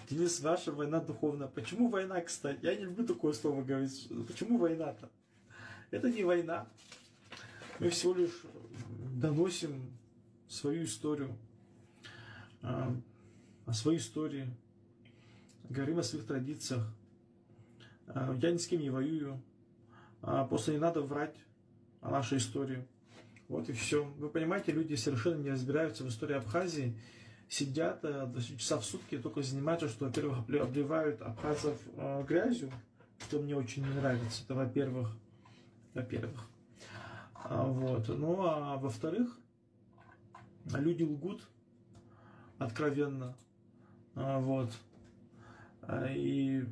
Денис, ваша война духовная. Почему война, кстати? Я не люблю такое слово говорить. Почему война-то? Это не война. Мы всего лишь доносим свою историю, о своей истории, говорим о своих традициях. Я ни с кем не воюю. Просто не надо врать о нашей истории. Вот и все. Вы понимаете, люди совершенно не разбираются в истории Абхазии. Сидят 2 часа в сутки, только занимаются, что, во-первых, обливают абхазов грязью, что мне очень не нравится. Это во-первых. Вот. Ну, а во-вторых, люди лгут откровенно. Вот. И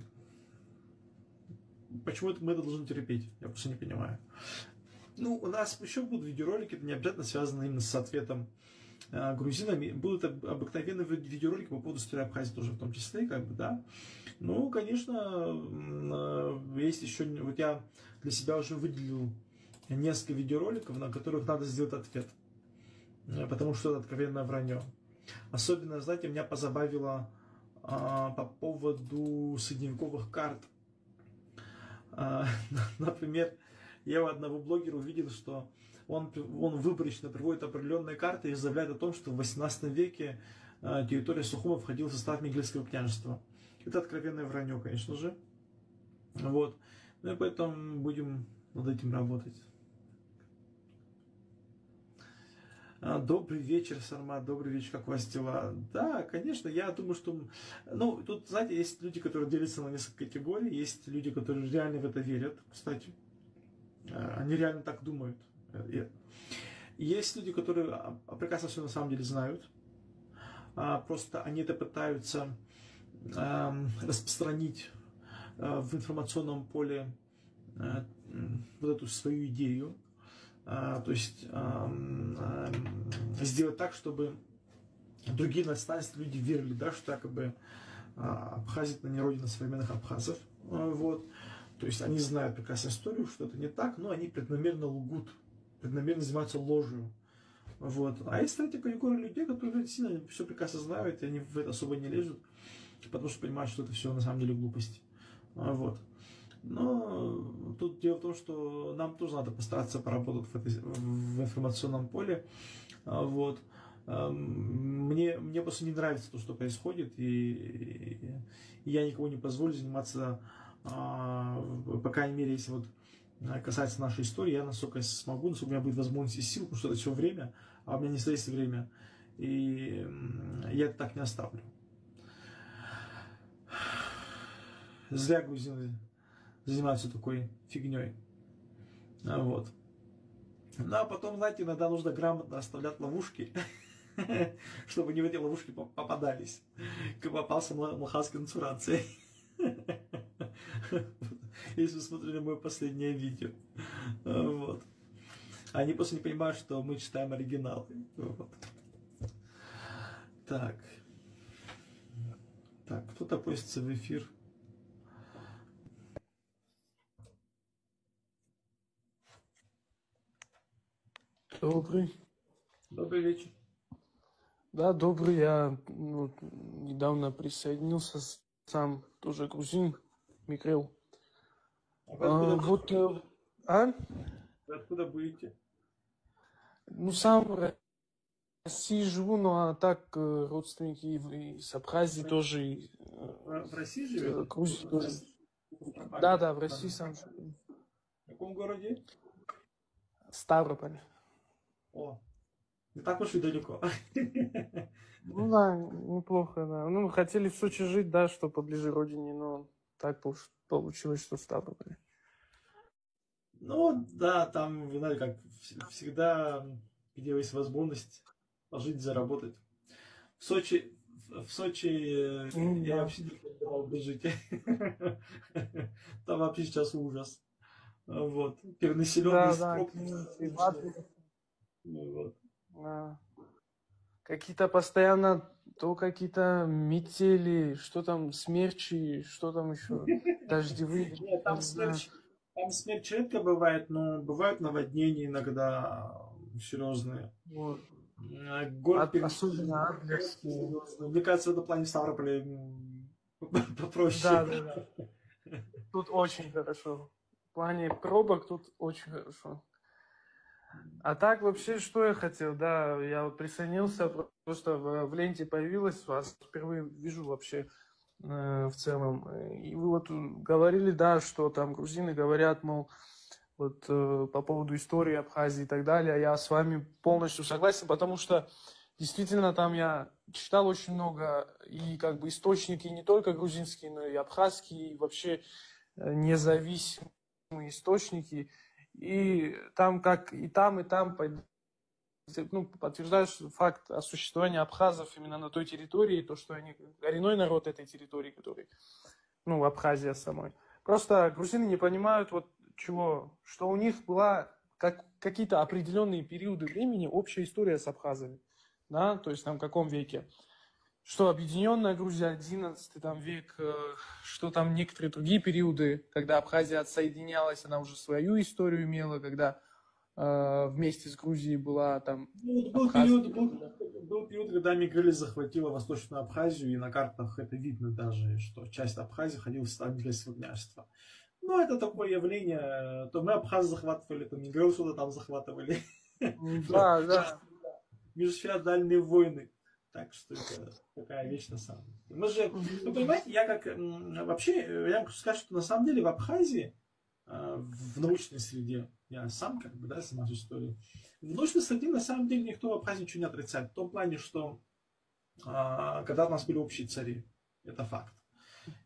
почему мы это должны терпеть? Я просто не понимаю. Ну, у нас еще будут видеоролики, это не обязательно связано именно с ответом грузинами. Будут обыкновенные видеоролики по поводу истории Абхазии тоже в том числе, как бы, да. Ну, конечно, есть еще, вот я для себя уже выделил несколько видеороликов, на которых надо сделать ответ. Потому что это откровенное вранье. Особенно, знаете, меня позабавило по поводу средневековых карт. Например, я у одного блогера увидел, что он выборочно приводит определенные карты и заявляет о том, что в 18 веке территория Сухума входила в состав Мегельского княжества. Это откровенное вранье, конечно же. Вот. Ну и поэтому будем над этим работать. Добрый вечер, Сармат, добрый вечер, как у вас дела? Да, конечно, я думаю, что... Ну, тут, знаете, есть люди, которые делятся на несколько категорий, есть люди, которые реально в это верят, кстати. Они реально так думают. Есть люди, которые прекрасно все на самом деле знают, просто они это пытаются распространить в информационном поле вот эту свою идею. То есть сделать так, чтобы другие национальности люди верили, да, что якобы Абхазия это не родина современных абхазов. Вот. То есть они знают прекрасно историю, что это не так, но они преднамеренно лгут, преднамеренно занимаются ложью. Вот. А есть третья категория людей, которые сильно все прекрасно знают, и они в это особо не лезут, потому что понимают, что это все на самом деле глупости. Вот. Но тут дело в том, что нам тоже надо постараться поработать в информационном поле. Вот. Мне просто не нравится то, что происходит, и я никого не позволю заниматься, по крайней мере, если вот касается нашей истории, я насколько смогу, насколько у меня будет возможность и сил, потому что это все время, а у меня не есть время, и я это так не оставлю. Зря грузины занимаются такой фигней. Вот. Ну, а потом, знаете, иногда нужно грамотно оставлять ловушки, чтобы не в эти ловушки попадались, как попался Млханской инцурации. Если вы смотрели мое последнее видео. Вот. Они просто не понимают, что мы читаем оригиналы. Вот. Так. Так, кто-то просится в эфир. Добрый. Добрый вечер. Да, добрый. Я недавно присоединился, сам тоже грузин, Михаил. Вы откуда будете? Ну, сам в России живу, но так родственники из Абхазии тоже. В России живете? Грузии тоже. Да, в России сам живу. В каком городе? Ставрополь. О, не так уж и далеко. Ну да, неплохо, да. Ну, мы хотели в Сочи жить, да, что поближе к родине, но так получилось, что в Ставрополе. Ну, да, там, вы знаете, как всегда, где есть возможность пожить, заработать. В Сочи я Да. вообще не планировал бы жить. Там вообще сейчас ужас. Вот. Перенаселенный Да, строк. Вот. Какие-то постоянно то какие-то метели, что там, смерчи, что там еще, дождевые. Нет, там смерч редко бывает, но бывают наводнения иногда серьезные. Вот. Город Особенно Адлерский. мне кажется, в этом плане Ставрополь попроще. Да, да, да. Тут очень хорошо. В плане пробок тут очень хорошо. А так вообще, что я хотел, да, я вот присоединился, просто в ленте появилось, вас впервые вижу вообще в целом. И вы вот говорили, да, что там грузины говорят, мол, вот по поводу истории Абхазии и так далее. Я с вами полностью согласен, потому что действительно там я читал очень много, и как бы источники не только грузинские, но и абхазские, и вообще независимые источники. И там как и там ну, подтверждаешь факт о существовании абхазов именно на той территории, то, что они коренной народ этой территории, который, ну, Абхазия самой. Просто грузины не понимают вот чего, что у них была какие-то определенные периоды времени общая история с абхазами, да, то есть там в каком веке, что объединенная Грузия 11 там, век, что там некоторые другие периоды, когда Абхазия отсоединялась, она уже свою историю имела, когда вместе с Грузией была там Ну, вот Абхазия. был период, когда Мигрели захватила Восточную Абхазию, и на картах это видно даже, что часть Абхазии входила в состав Мигрельского княжества. Ну, это такое явление, то мы Абхаз захватывали, то Мигрел что-то там захватывали. Да, да. Межфеодальные войны. Так что это такая вещь на самом деле. Мы же, вы понимаете, я как вообще, я хочу сказать, что на самом деле в Абхазии, в научной среде, я сам как бы, да, сама историю, в научной среде на самом деле никто в Абхазии ничего не отрицает. В том плане, что когда у нас были общие цари, это факт.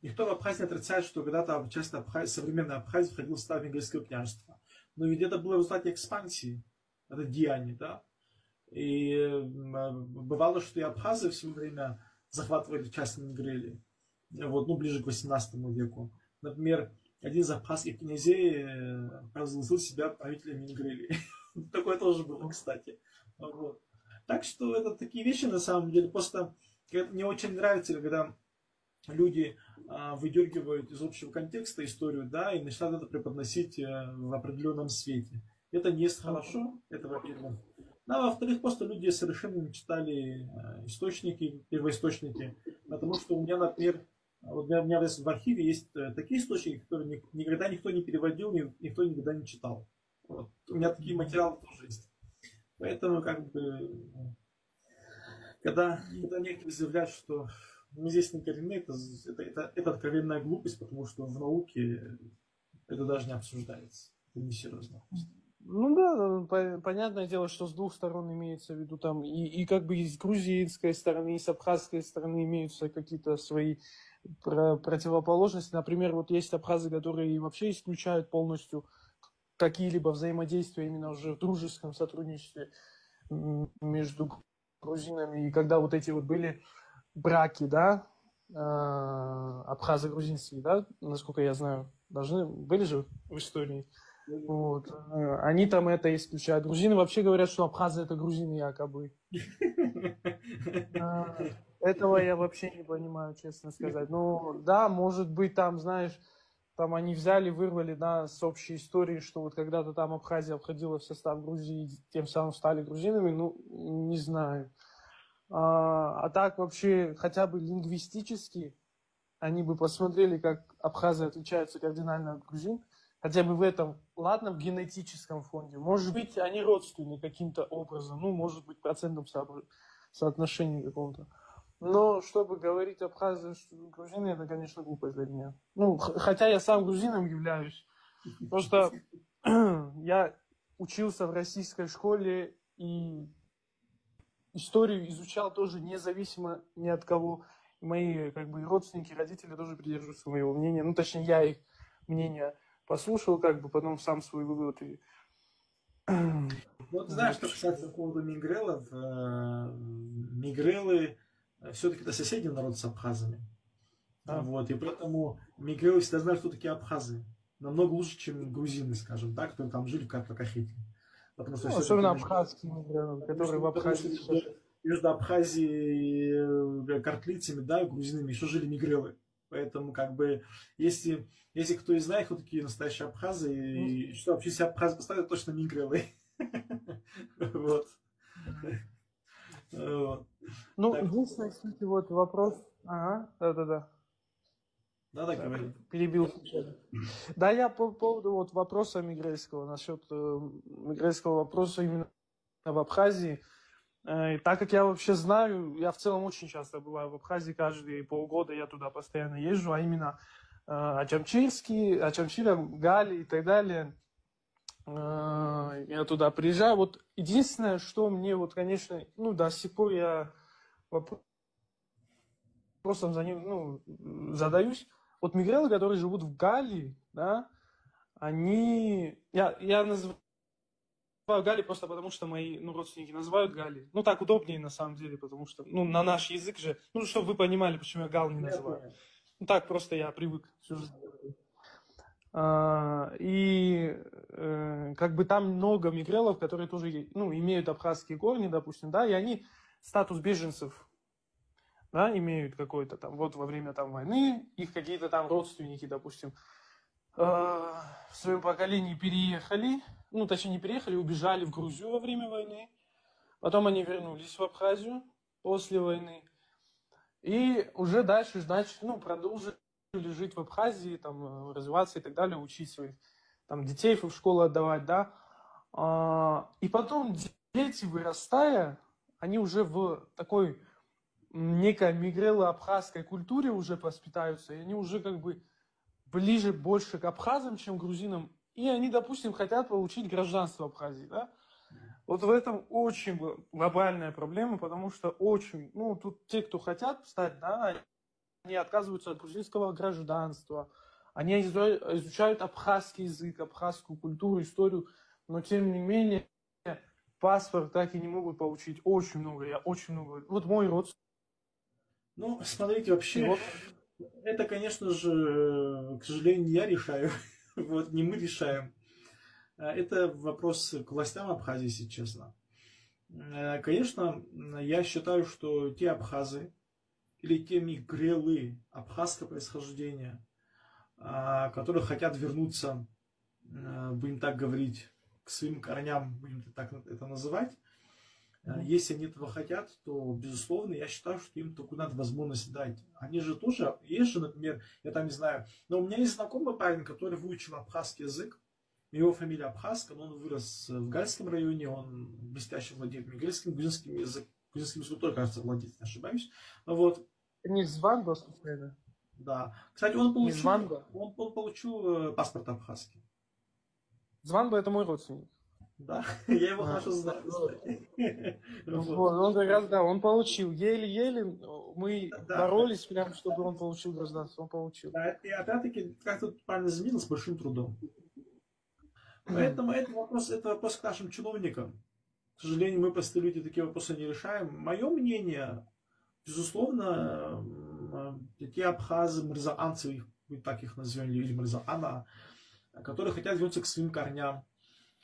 Никто в Абхазии не отрицает, что когда-то часть Абхазии, современной Абхазии входила в состав Венгерского княжества. Но ведь это было в результате экспансии, это деяние, да. И бывало, что и абхазы в свое время захватывали часть Мингрели. Вот, ну, ближе к 18 веку. Например, один из абхазских князей провозгласил себя правителем Мингрели. Такое тоже было, кстати. Вот. Так что это такие вещи на самом деле. Просто мне очень нравится, когда люди выдергивают из общего контекста историю, да, и начинают это преподносить в определенном свете. Это не есть хорошо, это во-первых. А во-вторых, просто люди совершенно не читали источники, первоисточники. Потому что у меня, например, вот у меня в архиве есть такие источники, которые никогда никто не переводил, никто никогда не читал. Вот. У меня такие материалы тоже есть. Поэтому, как бы, когда некоторые заявляют, что мы здесь не коренные, это откровенная глупость, потому что в науке это даже не обсуждается. Это несерьезно. Ну да, понятное дело, что с двух сторон имеется в виду там и как бы и с грузинской стороны, и с абхазской стороны имеются какие-то свои противоположности. Например, вот есть абхазы, которые вообще исключают полностью какие-либо взаимодействия именно уже в дружеском сотрудничестве между грузинами. И когда вот эти вот были браки, да, абхазо-грузинские, да, насколько я знаю, были же в истории. Вот. Они там это исключают. Грузины вообще говорят, что абхазы это грузины якобы. Этого я вообще не понимаю, честно сказать. Ну, да, может быть, там, знаешь, там они взяли, вырвали, да, с общей истории, что вот когда-то там Абхазия входила в состав Грузии, тем самым стали грузинами, ну, не знаю. А так вообще, хотя бы лингвистически, они бы посмотрели, как абхазы отличаются кардинально от грузин, хотя бы в этом, ладно, в генетическом фонде. Может быть, они родственны каким-то образом, ну, может быть, в процентном соотношении каком-то. Но чтобы говорить абхазы, что грузины, это, конечно, глупость для меня. Ну, хотя я сам грузином являюсь. Просто я учился в российской школе и историю изучал тоже независимо ни от кого. Мои как бы родственники, родители тоже придерживаются моего мнения. Ну, точнее, я их мнение послушал, как бы потом сам свой вывод. И... Вот знаешь, что касается по поводу мигрелов, мигрелы все-таки это соседний народ с абхазами. Вот, и поэтому мигрелы всегда знают, кто такие абхазы. Намного лучше, чем грузины, скажем так, которые там жили в Кахете. Потому что особенно абхазские мигрелы, которые в Абхазии. Между Абхазией и картлицами, да, грузинами еще жили мигрелы. Поэтому, как бы, если кто и знает, кто такие настоящие абхазы, и что вообще себя абхазы поставят, точно мигрелы. Вот. Вот. Ну, Так, единственное, кстати, вот вопрос. Ага, да-да-да. надо Да, говорить. перебил случайно. Да, я по поводу вот вопроса мигрейского, насчет мигрейского вопроса именно в Абхазии. И так как я вообще знаю, я в целом очень часто бываю в Абхазии, каждые полгода я туда постоянно езжу, а именно Ачамчира, Гали и так далее. Я туда приезжаю. Вот единственное, что мне вот, конечно, ну, до сих пор я вопросом за ним, ну, задаюсь. Вот мигрелы, которые живут в Галлии, да, они... Я называю Гали просто потому, что мои ну, родственники называют Гали. Ну, так удобнее на самом деле, потому что, ну, на наш язык же, ну, чтобы вы понимали, почему я Гал не Я называю. понял. Ну, так просто я привык всю жизнь. Как бы там много мигрелов, которые тоже, ну, имеют абхазские корни, допустим, да, и они статус беженцев, да, имеют какой-то там, вот во время там войны, их какие-то там родственники, допустим, в своем поколении переехали, ну, точнее, не переехали, убежали в Грузию во время войны, потом они вернулись в Абхазию после войны, и уже дальше, значит, ну, продолжили жить в Абхазии, там, развиваться и так далее, учить своих там, детей в школу отдавать, да. И потом дети, вырастая, они уже в такой некой мигрело-абхазской культуре уже воспитаются, и они уже как бы ближе больше к абхазам, чем к грузинам. И они, допустим, хотят получить гражданство Абхазии, да. Вот в этом очень глобальная проблема, потому что очень, ну, тут те, кто хотят стать, да, они отказываются от грузинского гражданства, они изучают абхазский язык, абхазскую культуру, историю, но тем не менее паспорт так и не могут получить. Очень много, я очень много. Вот мой родственник. Ну, смотрите, вообще, Вот, это, конечно же, к сожалению, не я решаю. Вот, не мы решаем. Это вопрос к властям Абхазии, если честно. Конечно, я считаю, что те абхазы или те мигрелы абхазского происхождения, которые хотят вернуться, будем так говорить, к своим корням, будем так это называть, если они этого хотят, то, безусловно, я считаю, что им такую надо возможность дать. Они же тоже, есть же, например, я там не знаю, но у меня есть знакомый парень, который выучил абхазский язык, его фамилия Абхазка, но он вырос в Гальском районе, он блестяще владеет мигрельским, грузинским языком тоже, кажется, владеет, не ошибаюсь. Вот, не Званго, случайно? да. Кстати, Не Званго? он получил паспорт абхазский. Званго это мой родственник. Да, я его А, хорошо знаю, кстати. Вот. вот, он как раз, да, он получил. Еле-еле мы Да, боролись прям, чтобы он получил гражданство. Он получил. да, и опять-таки, как тут правильно заметил, с большим трудом. Поэтому это вопрос к нашим чиновникам. К сожалению, мы, простые люди, такие вопросы не решаем. Мое мнение, безусловно, те абхазы, мырзаанцы, так их назовем, или мырзаана, которые хотят вернуться к своим корням,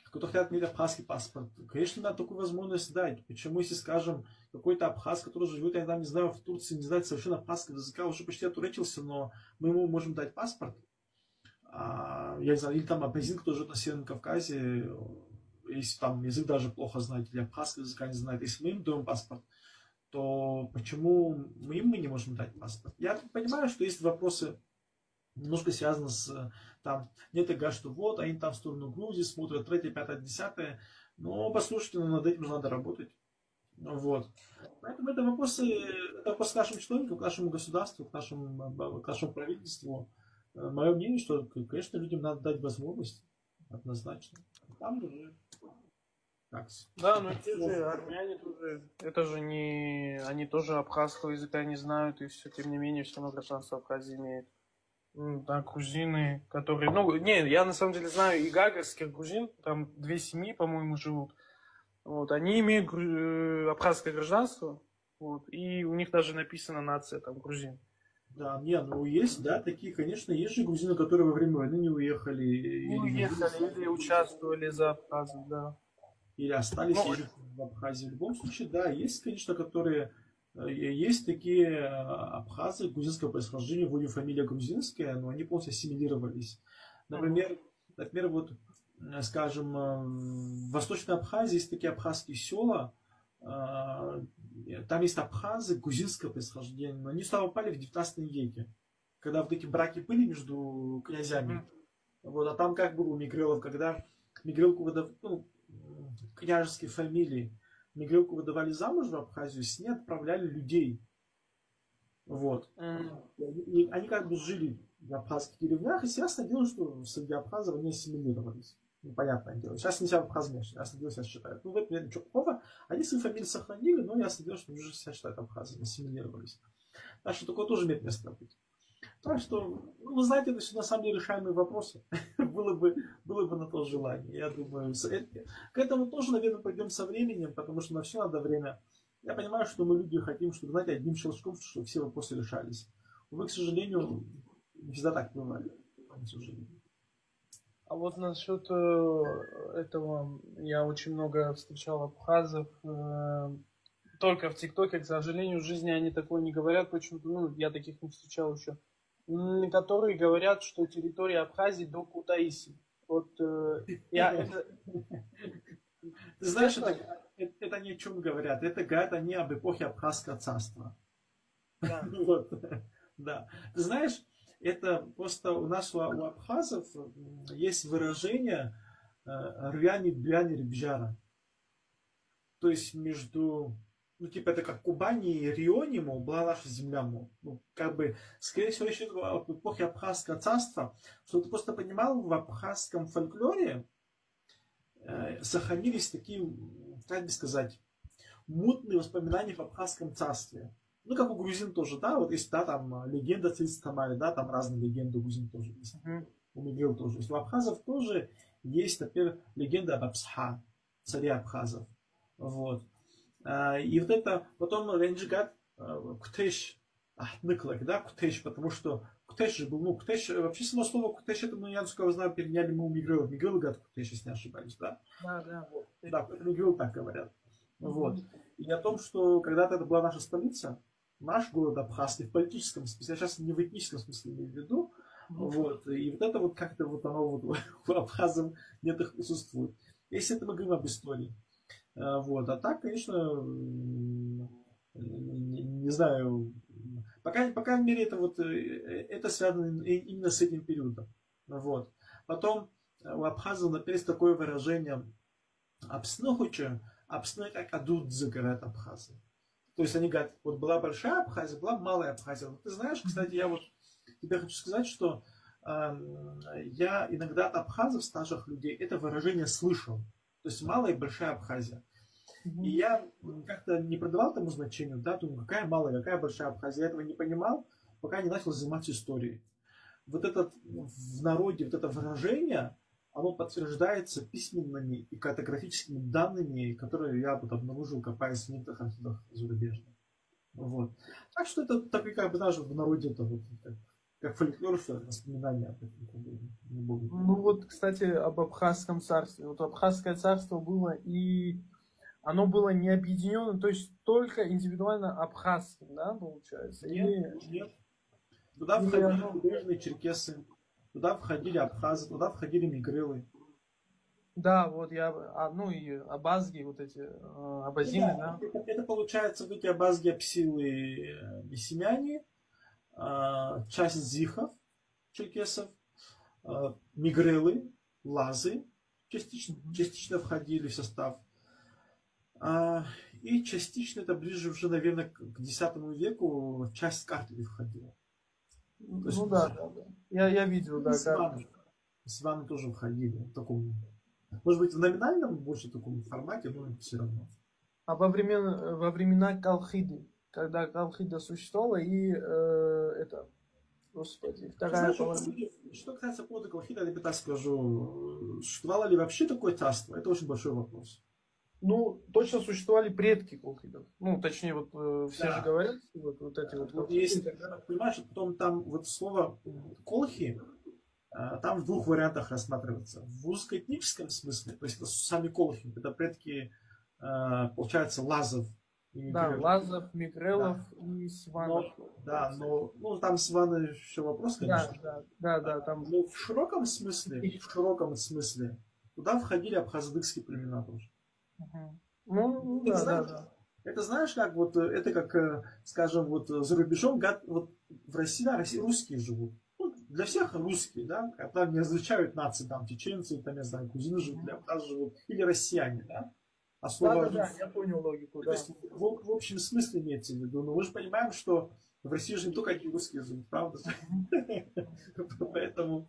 которые хотят иметь абхазский паспорт. Конечно, надо такую возможность дать. Почему, если, скажем, какой-то абхаз, который живет, я там не знаю, в Турции, не знает совершенно абхазского языка, уже почти отуречился, но мы ему можем дать паспорт, я не знаю, или там абхазин, кто живет на Северном Кавказе, если там язык даже плохо знает, или абхазского языка не знает, если мы им даем паспорт, то почему мы не можем дать паспорт? Я понимаю, что есть вопросы, немножко связаны с там, нет ТГ, что вот, они там в сторону Грузии смотрят, третье, пятое, десятое, но послушайте, ну, над этим же надо работать. Вот. Поэтому это вопрос к нашим чиновникам, к нашему государству, к нашему правительству. Мое мнение, что, конечно, людям надо дать возможность, однозначно. Там уже как Да, но те же армяне тоже, это же не, они тоже абхазского языка не знают, и все, тем не менее, все равно гражданство Абхазии имеют. Да, грузины, которые, ну, не, я на самом деле знаю и гагарских грузин, там две семьи, по-моему, живут. Вот, они имеют абхазское гражданство, вот, и у них даже написана нация, там, грузин. да, не, ну есть, да, такие, конечно, есть же грузины, которые во время войны не уехали Не или не уехали, или были, участвовали за Абхазов, да. или остались Ну, и жить в Абхазии. В любом случае, да, есть, конечно, есть такие абхазы грузинского происхождения, вроде фамилия грузинская, но они полностью ассимилировались. мгм. Например, вот, скажем, в Восточной Абхазии есть такие абхазские села, там есть абхазы грузинского происхождения, но они сюда попали в 19 веке, когда вот эти браки были между князьями. Вот, а там как было у мигрелов, когда мигрелку выдавали, ну, княжеские фамилии, мигрелку выдавали замуж в Абхазию, с ней отправляли людей. Вот. И они как бы жили в абхазских деревнях, и ясно дело, что среди абхазов они ассимилировались. Непонятное дело. Сейчас нельзя абхазами, ясно дело, себя считают. Ну, в этом нет ничего плохого. Они свои фамилии сохранили, но ясно дело, что уже себя считают абхазами, ассимилировались. Так что такое тоже имеет место быть. Так что, ну, вы знаете, это все на самом деле решаемые вопросы. было бы на то желание. Я думаю, к этому тоже, наверное, пойдем со временем, потому что на все надо время. Я понимаю, что мы люди хотим, чтобы, знаете, одним щелчком, чтобы все вопросы решались. Увы, к сожалению, не всегда так бывает. К сожалению. А вот насчет этого, я очень много встречал абхазов, только в ТикТоке, к сожалению, в жизни они такое не говорят, почему-то, ну, я таких не встречал еще, которые говорят, что территория Абхазии до Кутаиси. Вот я... Ты знаешь, это ни о чем говорят. Это говорят они об эпохе Абхазского царства. Да. Вот. Да. Ты знаешь, это просто у нас у абхазов есть выражение рвяни, бляни, рибжара. То есть между, ну типа это как Кубани и Риони, мол, была наша земля, мол. Ну, как бы, скорее всего, еще об эпохе Абхазского царства, что ты просто понимал, в абхазском фольклоре сохранились такие, как бы сказать, мутные воспоминания в Абхазском царстве. Ну, как у грузин тоже, да, вот есть, да, там легенда царицы Тамары, да, там разные легенды у грузин тоже есть. У мигрел тоже есть. У абхазов тоже есть, например, легенда об Абсха, царе абхазов. Вот. И вот это, потом Ренджигат, Кутеш, Ахныклак, да, Кутеш, потому что Кутеш же был, ну, Кутеш, вообще само слово Кутеш, это, ну, я знаю, переняли мы у мигрелов. Мигрелы говорят Кутеш, если не ошибаюсь, да? Да. Да, мигрелы так говорят. Вот. И о том, что когда-то это была наша столица, наш город абхазский в политическом смысле, я сейчас не в этническом смысле имею в виду, вот, и вот это вот как-то вот оно вот у абхазов нет их присутствует. Если это мы говорим об истории. Вот, а так, конечно, не знаю, по крайней мере, это вот, это связано именно с этим периодом. Вот. Потом у абхазов, например, есть такое выражение «абснохуча», «абсны как адудзы», говорят абхазы. То есть они говорят, вот была большая Абхазия, была малая Абхазия. Вот ты знаешь, кстати, я вот тебе хочу сказать, что я иногда от абхазов, старших людей, это выражение слышал. То есть малая и большая Абхазия. И я как-то не придавал этому значению, да, думаю, какая малая, какая большая Абхазия. Я этого не понимал, пока не начал заниматься историей. Вот этот в народе, вот это выражение, оно подтверждается письменными и картографическими данными, которые я вот обнаружил, копаясь в некоторых архивах зарубежных. Вот. Так что это такой, как бы, даже в народе это вот как фольклор, что воспоминания об этом. Ну вот, кстати, об Абхазском царстве. Вот Абхазское царство было, и оно было не объединено, то есть только индивидуально абхазским, да, получается? Нет. Туда входили прибрежные черкесы, туда входили абхазы, туда входили мигрелы. Да, вот я, ну и абазги, вот эти, абазины, да. Это получается, вот эти абазги, апсилы, бессемяне, часть зихов, черкесов, мигрелы, лазы частично входили в состав. И частично, это ближе уже, наверное, к X веку, часть карты входила. Ну да. Я видел, да. Сваны тоже входили в таком, может быть, в номинальном больше таком формате, но все равно. А во времена Колхиды, когда Колхида существовала, и это, господи, вторая половина. Что касается повода Колхида, я тебе так скажу, существовало ли вообще такое царство? Это очень большой вопрос. Ну, точно существовали предки колхидов. Ну, точнее, вот все же говорят, вот эти вот. Вот если, понимаешь, потом там вот слово колхи, там в двух вариантах рассматривается. В узкоэтническом смысле, то есть это сами колхи, это предки, получается, лазов. Да, лазов, мигрелов и сванов. Но там сваны еще вопрос, конечно. Да, там. Но в широком смысле, туда входили абхаздыкские племена тоже. Ну, да. Это знаешь, как вот, это как, скажем, вот за рубежом, вот в России, да, русские живут. Ну, для всех русские, да, когда не различают нации, там, чеченцы, там, я знаю, грузины живут, или абхазы живут, или россияне, да. А слово Да-да-да, я понял логику, то есть да. в общем смысле имеется в виду. Но мы же понимаем, что в России же не только одни русские живут, правда? Мгм. Поэтому,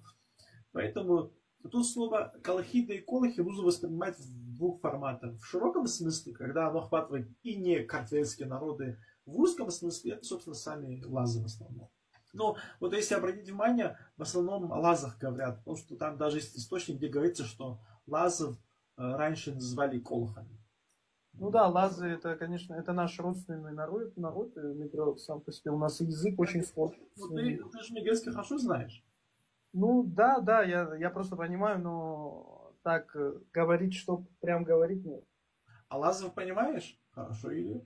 поэтому тут слово колохида и колохи нужно воспринимать в двух форматах. В широком смысле, когда оно охватывает и не картельские народы, в узком смысле это, собственно, сами лазы в основном. Но вот если обратить внимание, в основном о лазах говорят, потому что там даже есть источник, где говорится, что лазов раньше называли колохами. Ну да, лазы это, конечно, это наш родственный народ, мигрант сам по себе. У нас язык очень схож Ну с ними. ты же негритский хорошо знаешь. Ну да, да, я просто понимаю, но так говорить, что прям говорить нет. А лазов понимаешь? Хорошо или?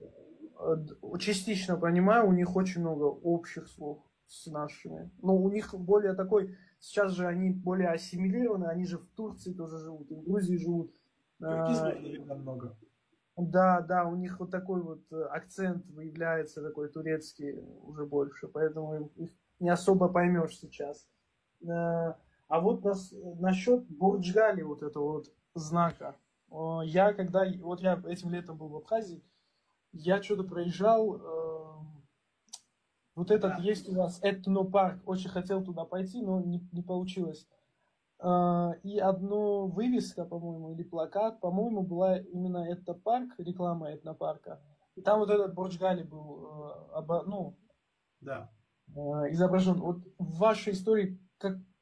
Частично понимаю, у них очень много общих слов с нашими. Но у них более такой, сейчас же они более ассимилированы, они же в Турции тоже живут, и в Грузии живут. Туркизма, А, наверное, много. Да, да, у них вот такой вот акцент выявляется, такой турецкий уже больше, поэтому их не особо поймешь сейчас. А вот насчет Бурджгали, вот этого вот знака. Я когда, вот я этим летом был в Абхазии, я что-то проезжал, вот этот Да. есть у вас этнопарк, очень хотел туда пойти, но не получилось. И одна вывеска, по-моему, или плакат, по-моему, была именно этнопарк, реклама этнопарка. И там вот этот Бурдж-Гали был Да. изображен. Вот в вашей истории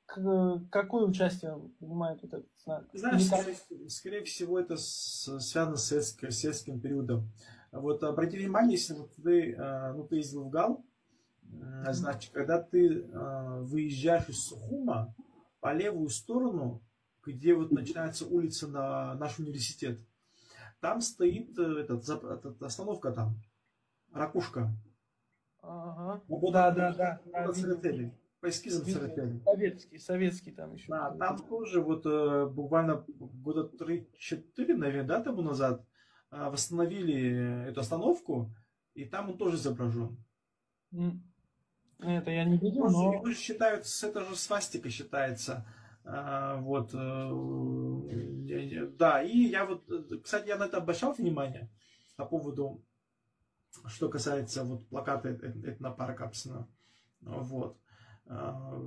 какое участие принимает вот этот знак? Ты знаешь, Или как? скорее всего, это связано с сельским периодом. Вот обрати внимание, если вот ты, ну, ты ездил в Гал, значит, когда ты выезжаешь из Сухума по левую сторону, где вот начинается улица на наш университет, там стоит остановка там, ракушка. Ага. Работа, Да, да, да, да, работа видел, Церетели. По эскизам видел. Церетели. Советский там еще Да, какой-то. там тоже вот буквально года 3-4, наверное, да, тому назад восстановили эту остановку, и там он тоже изображен. М, Это я не видел, Его но же считают, это же свастика считается. Вот. Да, и я вот, кстати, я на это обращал внимание по поводу, что касается вот плаката этнопарка Апсена. Вот. А,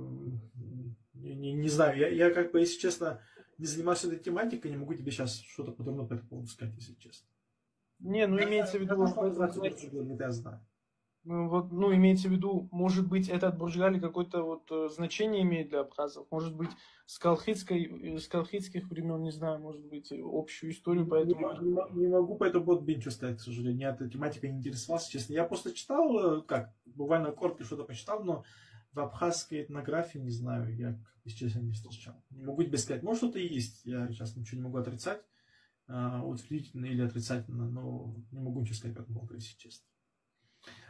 не знаю, я как бы, если честно, не занимаюсь этой тематикой, не могу тебе сейчас что-то подробно по этому поводу сказать, если честно. не, ну имеется в Я знаю, виду, что называется Бурджигай, это я знаю. ну, вот, ну, имеется в виду, может быть, этот Бурджгали какое-то вот значение имеет для абхазов, может быть, с колхидских времен, не знаю, может быть, общую историю, поэтому... Не могу по этому поводу ничего сказать, к сожалению. Я этой тематикой не интересовался, честно. Я просто читал, как, буквально коротко что-то почитал, но в абхазской этнографии, не знаю, я, если честно, не встречал. Не могу тебе сказать. Может, что-то и есть, я сейчас ничего не могу отрицать, утвердительно или отрицательно, но не могу ничего сказать по этому поводу, если честно.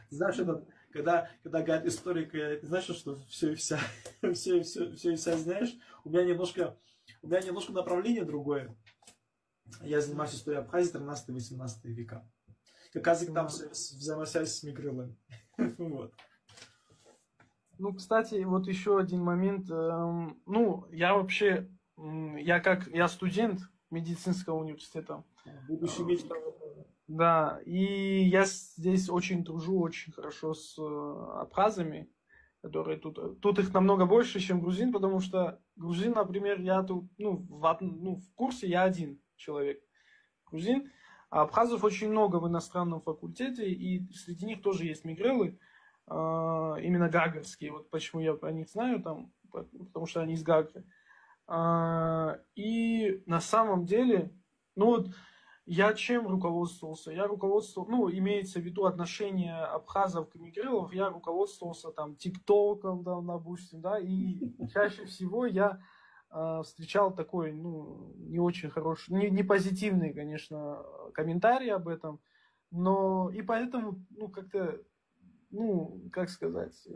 Знаешь, это, когда говорят историк, ты знаешь, что все и вся, все и вся знаешь, у меня немножко направление другое. Я занимаюсь историей Абхазии 13-18 века. Как раз там взаимосвязь с мигрелами. Вот. Ну, кстати, вот еще один момент. Ну, я вообще, я студент медицинского университета. Будущий э, медик. Да, и я здесь очень дружу, очень хорошо с абхазами, которые тут их намного больше, чем грузин, потому что грузин, например, я тут, в курсе я один человек, грузин, а абхазов очень много в иностранном факультете, и среди них тоже есть мигрелы, именно гагарские, вот почему я про них знаю, там, потому что они из Гагры. И на самом деле, ну вот, я чем руководствовался? Ну, имеется в виду отношение абхазов к мигрелов, я руководствовался там ТикТоком, там, допустим, да, и чаще всего я встречал такой, ну, не очень хороший, не позитивный, конечно, комментарии об этом, но и поэтому, ну, как-то, ну, как сказать,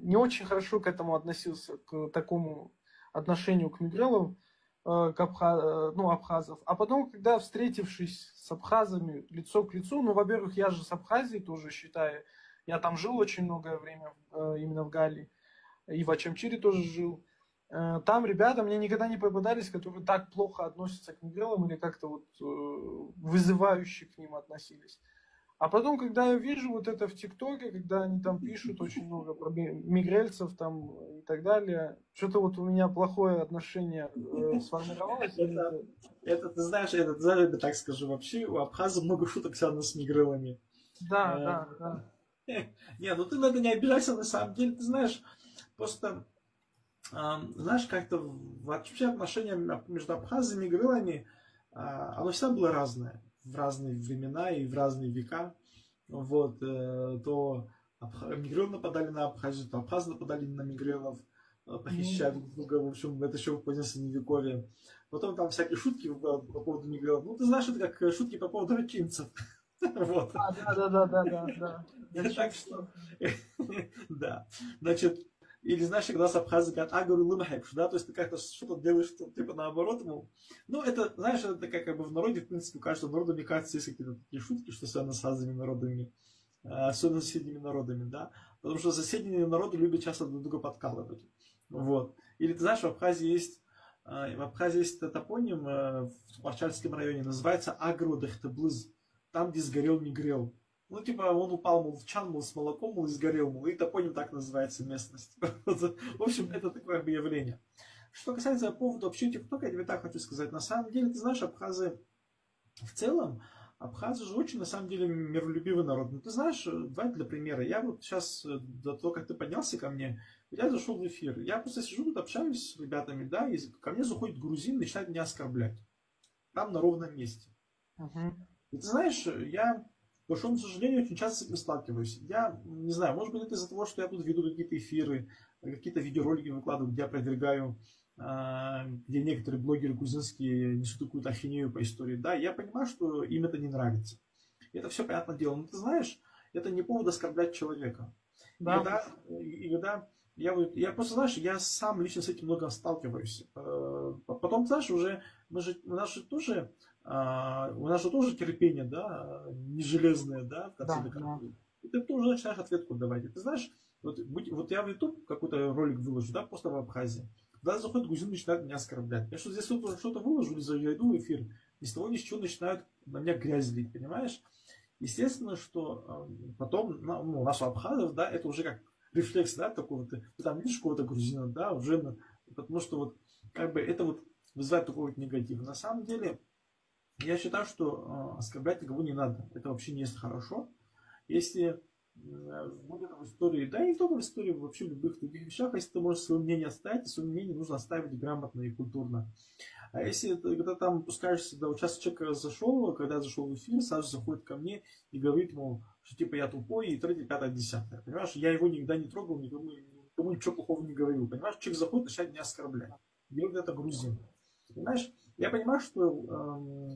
не очень хорошо к этому относился, к такому отношению к мигрелам. ну, абхазов. А потом, когда встретившись с абхазами лицо к лицу, ну, во-первых, я же с Абхазией тоже считаю, я там жил очень многое время, именно в Галлии, и в Ачамчире тоже жил. Там ребята мне никогда не попадались, которые так плохо относятся к мигрелам или как-то вот вызывающе к ним относились. А потом, когда я вижу вот это в ТикТоке, когда они там пишут очень много про мигрельцев там и так далее, что-то вот у меня плохое отношение сформировалось. Ты знаешь, я тебе так скажу, вообще у абхазов много шуток связано с мигрелами. Да, да, да. Не, ну ты на это не обижайся, на самом деле, ты знаешь, просто, знаешь, как-то вообще отношения между абхазами и мигрелами, оно всегда было разное, в разные времена и в разные века. Вот, то мигрелы нападали на Абхазию, то абхазы нападали на мигрелов, похищали друг друга, в общем, это еще в позднее средневековье. Потом там всякие шутки по поводу мигрелов. Ну, ты знаешь, это как шутки по поводу рачинцев. Вот. Да, да, да, да, да, да. Так что, да. Значит, или знаешь, когда с абхазы говорят, говорю, лымхэкш, да, то есть ты как-то что-то делаешь, что типа наоборот ему. Ну, это, знаешь, это как бы в народе, в принципе, у каждого народа, мне кажется, есть какие-то такие шутки, что связаны с разными народами, особенно с соседними народами, да, потому что соседние народы любят часто друг друга подкалывать. Вот. Или ты знаешь, в Абхазии есть топоним в Арчальском районе, называется Агро-Дахтаблыз, там, где сгорел не грел. Ну, типа, он упал, мол, в чан, мол, с молоком, мол, и сгорел, мол, и топоним так называется местность. В общем, это такое объявление. Что касается по поводу вообще ТикТока, я тебе так хочу сказать. На самом деле, ты знаешь, абхазы в целом, абхазы же очень, на самом деле, миролюбивый народ. Ну, ты знаешь, давай для примера. Я вот сейчас, до того, как ты поднялся ко мне, я зашел в эфир. Я просто сижу тут, общаюсь с ребятами, да, и ко мне заходит грузин, начинает меня оскорблять. Там на ровном месте. И ты знаешь, я, к большому сожалению, очень часто с этим сталкиваюсь. Я не знаю, может быть, это из-за того, что я тут веду какие-то эфиры, какие-то видеоролики выкладываю, где я продвигаю, где некоторые блогеры грузинские несут какую-то ахинею по истории. Да, я понимаю, что им это не нравится. И это все понятное дело. Но ты знаешь, это не повод оскорблять человека. И Да. когда я просто, знаешь, я сам лично с этим много сталкиваюсь. Потом, знаешь, у нас же тоже терпение, да, не железное, да, в конце Да, да. концов. И ты тоже начинаешь ответку давать. И ты знаешь, вот я в YouTube какой-то ролик выложу, да, просто в Абхазии. Когда заходит грузин, начинает меня оскорблять. Я что здесь что-то выложу, или зайду в эфир, ни с того ни с чего начинают на меня грязь лить, понимаешь? Естественно, что потом, ну, у нас у абхазов, да, это уже как рефлекс, да, такого, ты там видишь какого-то грузина, да, уже, потому что вот, как бы, это вот вызывает такой вот негатив. На самом деле, я считаю, что оскорблять никого не надо. Это вообще не есть хорошо. Если будет в истории, да и не только в истории, вообще в любых других вещах, если ты можешь свое мнение оставить, свое мнение нужно оставить грамотно и культурно. А если ты, когда там пускаешься, да, вот сейчас человек зашел, когда я зашел в эфир, сразу заходит ко мне и говорит, мол, что типа я тупой, и третье, пятое, десятое. Понимаешь, я его никогда не трогал, никому ничего плохого не говорил. Понимаешь, человек заходит, начинает меня оскорблять. Делает это грузин. Понимаешь, я понимаю, что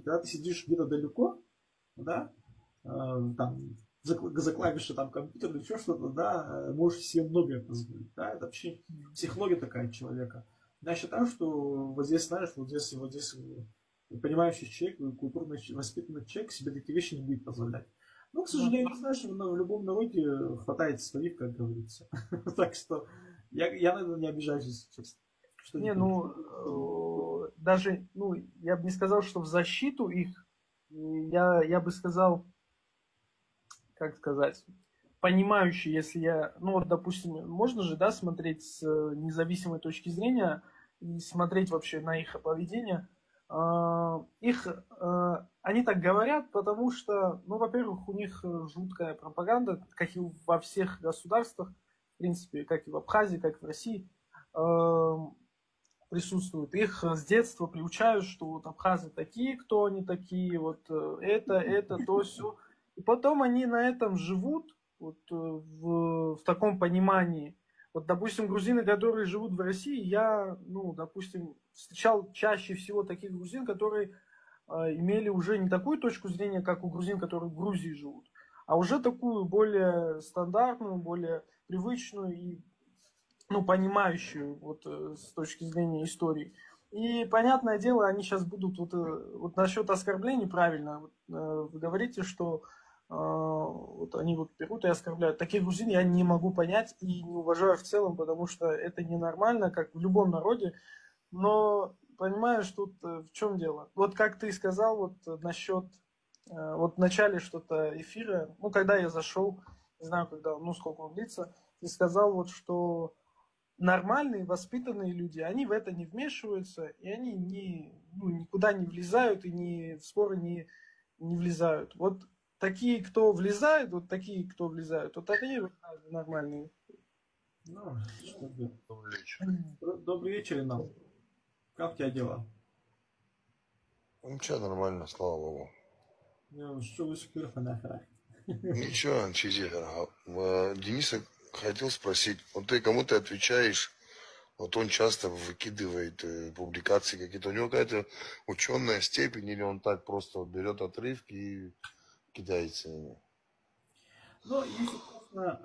когда ты сидишь где-то далеко, да, там, за клавиши там компьютера или еще что-то, да, можешь себе многое позволить. Да, это вообще психология такая человека. Я считаю, что вот здесь, знаешь, вот здесь понимающий человек, культурно воспитанный человек себе такие вещи не будет позволять. Но, к сожалению, знаешь, в любом народе хватает своих, как говорится. Так что я на это не обижаюсь, если честно. Не, даже, ну, я бы не сказал, что в защиту их, я бы сказал, как сказать, понимающий, если я, ну вот, допустим, можно же, да, смотреть с независимой точки зрения и смотреть вообще на их поведение. Они так говорят, потому что, ну, во-первых, у них жуткая пропаганда, как и во всех государствах, в принципе, как и в Абхазии, как и в России, присутствует. Их с детства приучают, что вот абхазы такие, кто они такие, вот это, то, все. И потом они на этом живут, вот в таком понимании. Вот, допустим, грузины, которые живут в России, я, ну, допустим, встречал чаще всего таких грузин, которые имели уже не такую точку зрения, как у грузин, которые в Грузии живут, а уже такую более стандартную, более привычную и, ну, понимающую вот с точки зрения истории. И, понятное дело, они сейчас будут, вот насчет оскорблений, правильно, вы говорите, что вот они вот берут и оскорбляют. Таких грузин я не могу понять и не уважаю в целом, потому что это ненормально, как в любом народе. Но, понимаешь, тут в чем дело? Вот как ты сказал, вот насчет, вот в начале что-то эфира, ну, когда я зашел, не знаю, когда, ну, сколько он длится, ты сказал вот, что нормальные, воспитанные люди, они в это не вмешиваются, и они ну, никуда не влезают и в споры не влезают. Вот такие, кто влезает, вот такие, кто влезают, вот они нормальные. Ну, что ты. Добрый вечер. Добрый вечер, Инал. Как у тебя дела? Ничего, нормально, слава богу. Что вы супер фанахара? Ничего, чизи, Дениса хотел спросить, вот ты кому-то отвечаешь, вот он часто выкидывает публикации какие-то, у него какая-то ученая степень, или он так просто вот берет отрывки и кидается ими? Ну, если честно,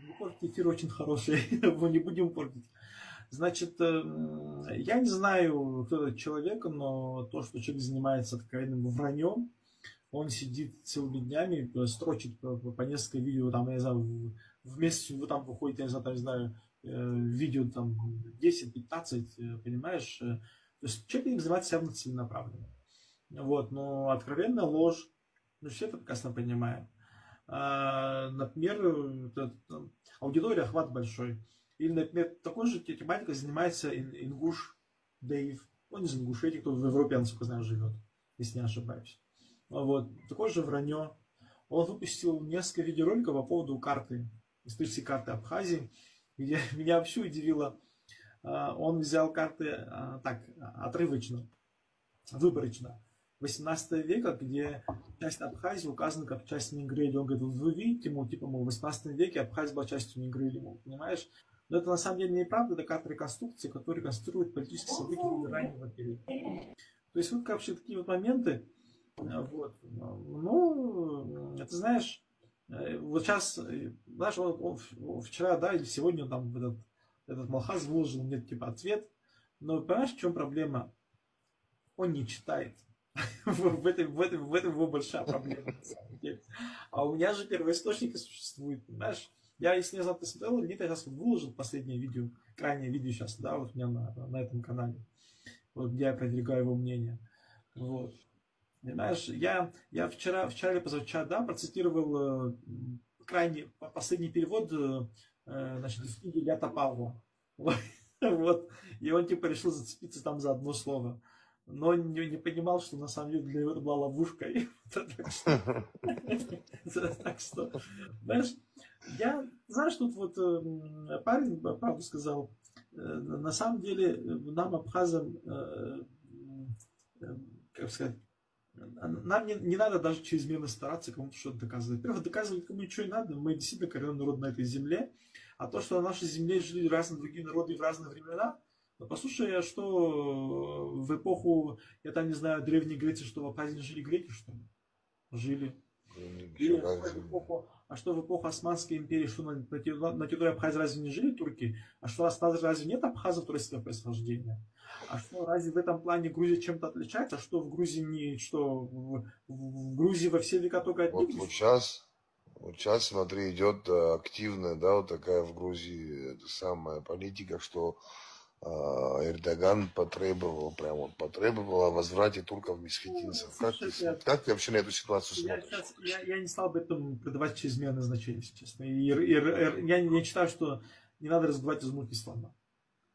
выходит эфир очень хороший, мы не будем портить. Значит, я не знаю, кто этот человек, но то, что человек занимается откровенным враньем, он сидит целыми днями, строчит по несколько видео, там, я не знаю, в месяц вы там выходите, я не знаю, видео там 10-15, понимаешь? То есть человек этим занимается явно целенаправленно. Вот, но откровенная ложь, ну все это прекрасно понимаем. Например, аудитория, охват большой. Или, например, такой же тематикой занимается Ингуш Дэйв. Он из Ингушетии, кто в Европе, насколько знаю, живет, если не ошибаюсь. Вот. Такое же вранье. Он выпустил несколько видеороликов по поводу карты, исторической карты Абхазии, где меня вообще удивило. Он взял карты так, отрывочно, выборочно. 18 века, где часть Абхазии указана как часть Нингрели. Он говорит, вы видите, мол, типа, мол, в 18 веке Абхазия была частью Нингрели, мол, понимаешь? Но это на самом деле неправда, это карта реконструкции, которая реконструирует политические события раннего периода. То есть вот вообще такие вот моменты. Вот. Ну, ты знаешь, вот сейчас, знаешь, вчера, да, или сегодня там этот Малхаз выложил мне типа ответ, но понимаешь, в чем проблема? Он не читает. В этом его большая проблема, на самом деле. А у меня же первоисточники существуют, понимаешь? Я, если не знаю, ты смотрел, или нет, я сейчас выложил последнее видео, крайнее видео сейчас, да, вот у меня на этом канале, вот, где я продвигаю его мнение. Вот. Понимаешь, я вчера или позавчера, да, процитировал последний перевод, значит, из книги Илья Топалова. Вот. И он типа решил зацепиться там за одно слово. Но не понимал, что на самом деле для него это была ловушкой. Так что, знаешь, знаешь, тут вот парень правду сказал, на самом деле нам, абхазам, как сказать, нам не надо даже чрезмерно стараться кому-то что-то доказывать. Во-первых, доказывать кому ничего не надо. Мы действительно коренной народ на этой земле. А то, что на нашей земле жили разные другие народы в разные времена, ну, послушай, а что в эпоху, я там не знаю, Древней Греции, что в Абхазии жили греки, что ли? Жили. А что в эпоху Османской империи, что на территории Абхазии разве не жили турки? А что разве нет абхазов турецкого происхождения? А что, разве в этом плане Грузия чем-то отличается? Что в Грузии не, что в Грузии во все века только одни? Вот сейчас, смотри, идет активная, да, вот такая в Грузии самая политика, что Эрдоган потребовал о возврате турков месхетинцев. Как ты вообще на эту ситуацию смотришь? Я не стал бы этому придавать чрезмерное значение, если честно. Я не считаю, что не надо раздувать из муки слона.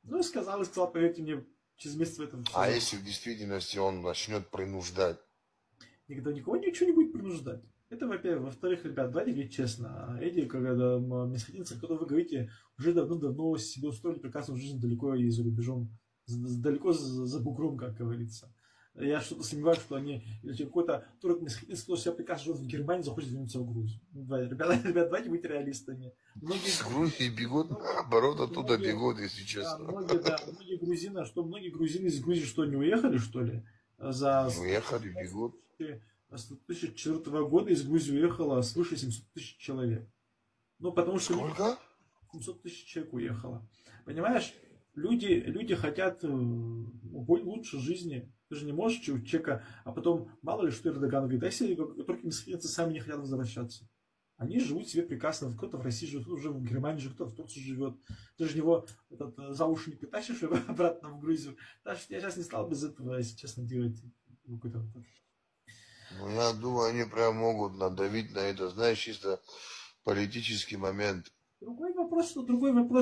Ну, сказал, поверьте мне, через месяц в этом все. А если в действительности он начнет принуждать? Никого ничего не будет принуждать. Это, во-первых. Во-вторых, ребят, давайте говорить честно. Эти, когда месхетинцы, когда вы говорите, уже давно себе устроили прекрасную жизнь далеко и за рубежом, далеко за бугром, как говорится. Я что-то сомневаюсь, что они, или какой-то турок месхетинец, кто себя прекрасно живет в Германии, захочет вернуться в Грузию. Ребят, давайте быть реалистами. С Грузии бегут, наоборот, оттуда бегут, если честно. Многие грузины из Грузии что, не уехали, что ли? Уехали, бегут. С 2004 года из Грузии уехало свыше 700 тысяч человек. Ну, потому что... Сколько? 700 тысяч человек уехало. Понимаешь? люди хотят лучше жизни. Ты же не можешь у человека, а потом, мало ли, что Эрдоган говорит, да если только месхинцы сами не хотят возвращаться. Они живут себе прекрасно. Кто-то в России живет, кто-то уже в Германии живет, кто-то в Турции живет. Ты же его за уши не притащишь его обратно в Грузию. Даже я сейчас не стал без этого, если честно, делать какой-то... Ну, я думаю, они прям могут надавить на это, знаешь, чисто политический момент. Другой вопрос,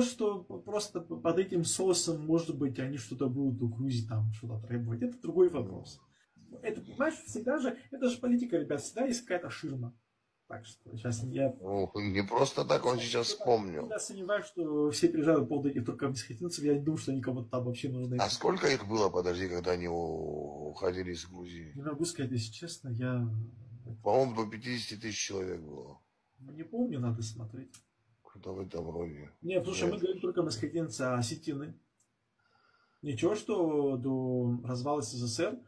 что просто под этим соусом, может быть, они что-то будут у Грузии там что-то требовать. Это другой вопрос. Это, понимаешь, всегда же, это же политика, ребят, всегда есть какая-то ширма. Так что сейчас я... Ну, не просто так он сейчас вспомнил. Я сомневаюсь, что все приезжают по поводу этих только месхетинцев. Я не думаю, что они кому-то там вообще нужны. А сколько их было, подожди, когда они уходили из Грузии? Не могу сказать, если честно, я... По-моему, до 50 тысяч человек было. Не помню, надо смотреть. Что-то в этом роде. Нет, слушай, мы говорим только месхетинцы, а осетины. Ничего, что до развала СССР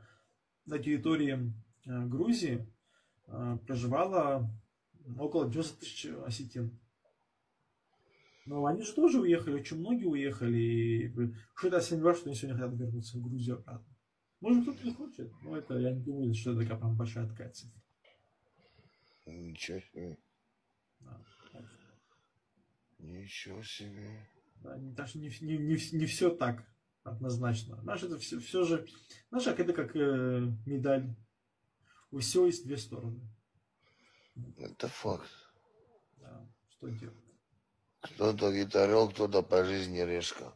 на территории Грузии проживало около 90 тысяч осетин. Но они же тоже уехали, очень многие уехали. И что-то я сомневаюсь, что они сегодня хотят вернуться в Грузию обратно. Может, кто-то и хочет, но это я не думаю, что это такая прям большая такая цифра. Ничего себе. Да. Ничего себе. Да, даже не все так однозначно. Знаешь, это все же, знаешь, это как медаль. У всего есть две стороны. Это факт. Да, что делать? Кто-то гитарел, кто-то по жизни решка.